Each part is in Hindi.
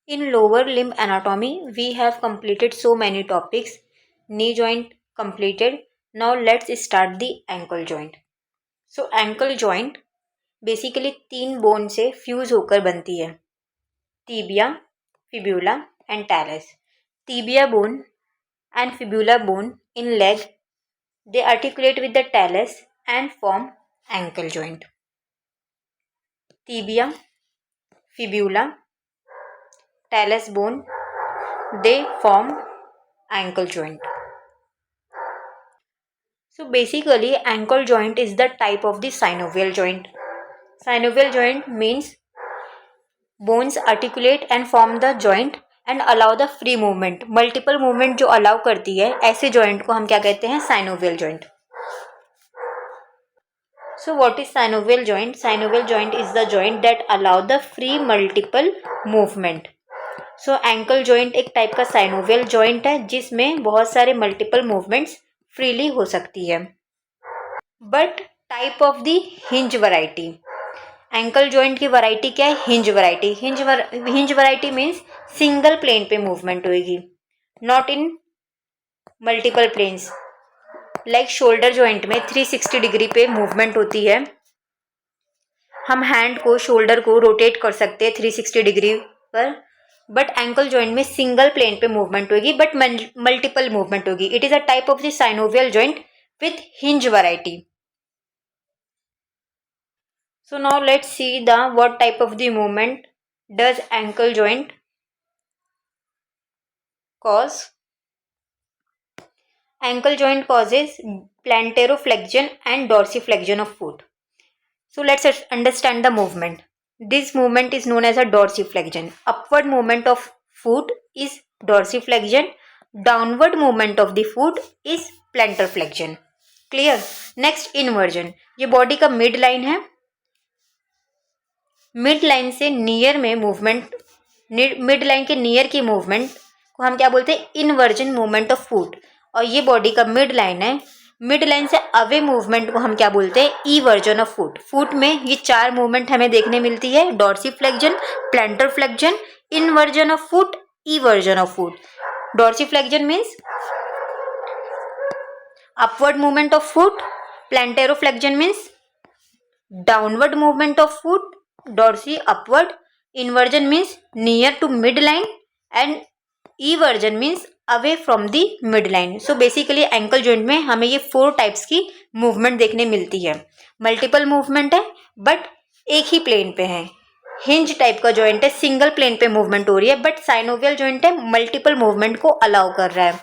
In lower limb anatomy, we have completed so many topics. Knee joint completed. Now let's start the ankle joint. So ankle joint basically 3 bone से फ्यूज होकर बनती है, tibia, fibula and talus. Tibia bone and fibula bone in leg, they articulate with the talus and form ankle joint. Tibia, fibula, talus bone, they form ankle joint. So basically ankle joint is the type of the synovial joint. Synovial joint means bones articulate and form the joint and allow the free movement. Multiple movement जो allow करती है, ऐसे joint को हम क्या कहते हैं? Synovial joint. So what is synovial joint? Synovial joint is the joint that allow the free multiple movement. So ankle joint एक टाइप का synovial joint है जिसमें बहुत सारे multiple movements freely हो सकती है. But type of the hinge variety. Ankle joint की वैरायटी क्या है? Hinge variety. Hinge variety means single plane पे मूवमेंट होएगी, not in multiple planes. Like shoulder joint में 360 डिग्री पे मूवमेंट होती है. हम हैंड को, शोल्डर को रोटेट कर सकते हैं 360 डिग्री पर, बट एंकल जॉइंट में सिंगल प्लेन पे मूवमेंट होगी बट मल्टीपल मूवमेंट होगी. It is a type of the synovial joint with hinge variety. So now let's see the what type of the movement does ankle joint cause. Ankle joint causes plantaroflexion and dorsiflexion of foot. So let's understand the movement. This movement is known as a dorsiflexion. Upward movement of foot is dorsiflexion. Downward movement of the foot is plantar flexion. Clear? Next, inversion. ये बॉडी का मिड लाइन है. मिड लाइन से नियर में मूवमेंट, मिड लाइन के नियर की मूवमेंट को हम क्या बोलते हैं? Inversion movement of foot. और ये बॉडी का मिड लाइन है. मिड लाइन से अवे मूवमेंट को हम क्या बोलते हैं? ईवर्जन ऑफ फुट. फुट में ये 4 मूवमेंट हमें देखने मिलती है: dorsiflexion, plantar flexion, inversion of foot, eversion of foot. Dorsiflexion means upward movement of foot. Plantarflexion means downward movement of foot. Dorsy upward. Inversion means near to midline and eversion means away from the midline. So basically ankle joint में हमें ये 4 टाइप्स की मूवमेंट देखने मिलती है. मल्टीपल मूवमेंट है बट एक ही प्लेन पे है. हिंज टाइप का जॉइंट है, सिंगल प्लेन पे मूवमेंट हो रही है. बट साइनोवियल जॉइंट है, मल्टीपल मूवमेंट को अलाउ कर रहा है.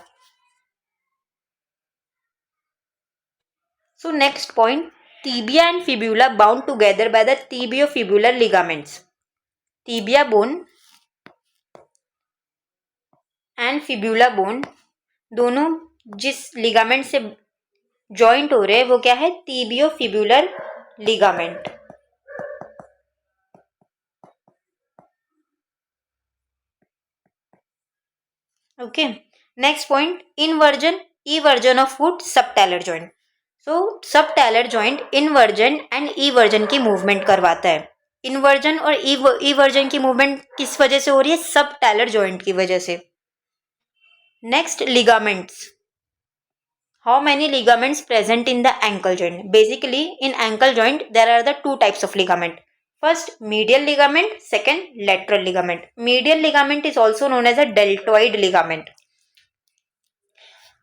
So next point, tibia and fibula bound together by the tibiofibular ligaments. Tibia bone and fibula bone दोनों जिस लिगामेंट से जॉइंट हो रहे हैं वो क्या है? tibiofibular ligament. Okay. Next point, inversion, eversion of foot, subtalar joint. So subtalar joint inversion and eversion की मूवमेंट करवाता है. इनवर्जन और ईवर्जन की मूवमेंट किस वजह से हो रही है? सबटैलर जॉइंट की वजह से. Next, ligaments. How many ligaments present in the ankle joint? Basically in ankle joint there are the 2 types of ligament. First, medial ligament. Second, lateral ligament. Medial ligament is also known as a deltoid ligament.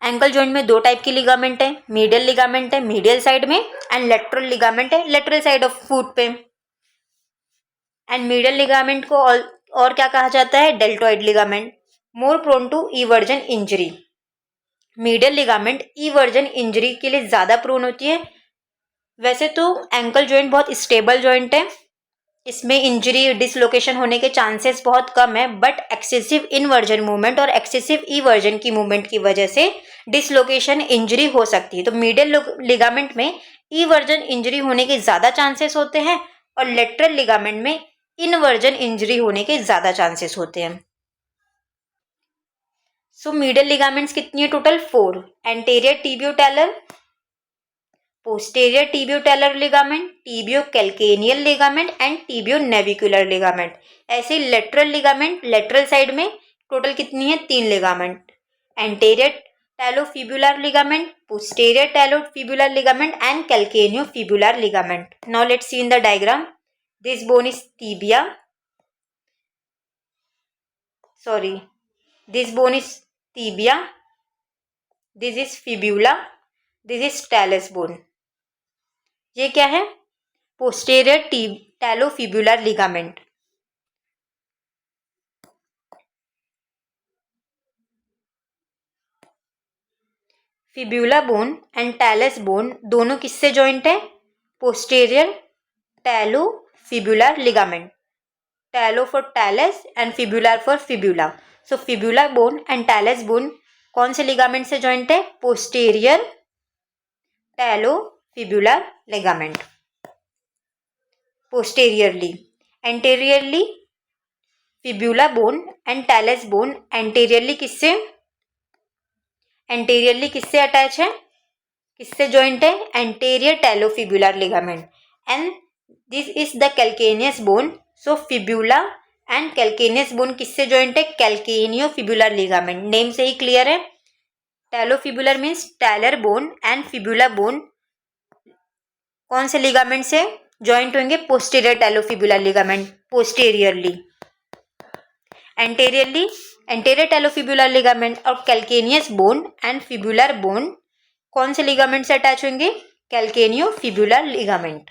Ankle joint में 2 टाइप की लिगामेंट है. मीडियल लिगामेंट है मीडियल साइड में, एंड लेटरल लिगामेंट है लेटरल साइड ऑफ फुट पे. एंड मीडियल लिगामेंट को और क्या कहा जाता है? Deltoid ligament. More prone to eversion injury. Medial ligament eversion injury के लिए ज्यादा प्रोन होती है. वैसे तो एंकल जॉइंट बहुत स्टेबल जॉइंट है, इसमें इंजरी डिसलोकेशन होने के चांसेस बहुत कम है. बट एक्सेसिव इनवर्जन मूवमेंट और एक्सेसिव ईवर्जन की मूवमेंट की वजह से डिसलोकेशन इंजरी हो सकती है. तो मीडियल लिगामेंट में ईवर्जन इंजरी होने के ज्यादा चांसेस होते हैं और लेटरल लिगामेंट में इनवर्जन इंजरी होने के ज्यादा चांसेस होते हैं. सो मीडियल लिगामेंट्स कितनी है total? 4. Anterior tibiotalar, posterior tibiotalar ligament, tibio calcaneal ligament and tibio navicular ligament. ऐसे लेटरल लिगामेंट, लेटरल साइड में टोटल कितनी है? 3 ligament. Anterior talofibular ligament, posterior talofibular ligament and calcaneofibular ligament. Now let's see in the diagram. This bone is tibia, sorry, this bone is tibia, this is fibula, this is talus bone। ये क्या है? Posterior talofibular ligament. Fibula bone and talus bone दोनों किससे जॉइंट है? Posterior talofibular ligament. Talo for talus and fibular for fibula. So fibula bone and talus bone कौन से लिगामेंट से जॉइंट है? Posterior talofibular ligament. Posteriorly, anteriorly fibula bone and talus bone anteriorly किससे अटैच है? किससे जॉइंट है? Anterior talofibular ligament. And this is the calcaneus bone. So fibula and calcaneus bone किससे जॉइंट है? Calcaneofibular ligament. नेम से ही क्लियर है। Talofibular means talar bone and fibula bone कौन से लिगामेंट से जॉइंट होंगे? Posterior talofibular ligament, posteriorly. Anteriorly anterior talofibular ligament और calcaneus bone and fibular bone कौन से लिगामेंट से अटैच होंगे? Calcaneofibular ligament.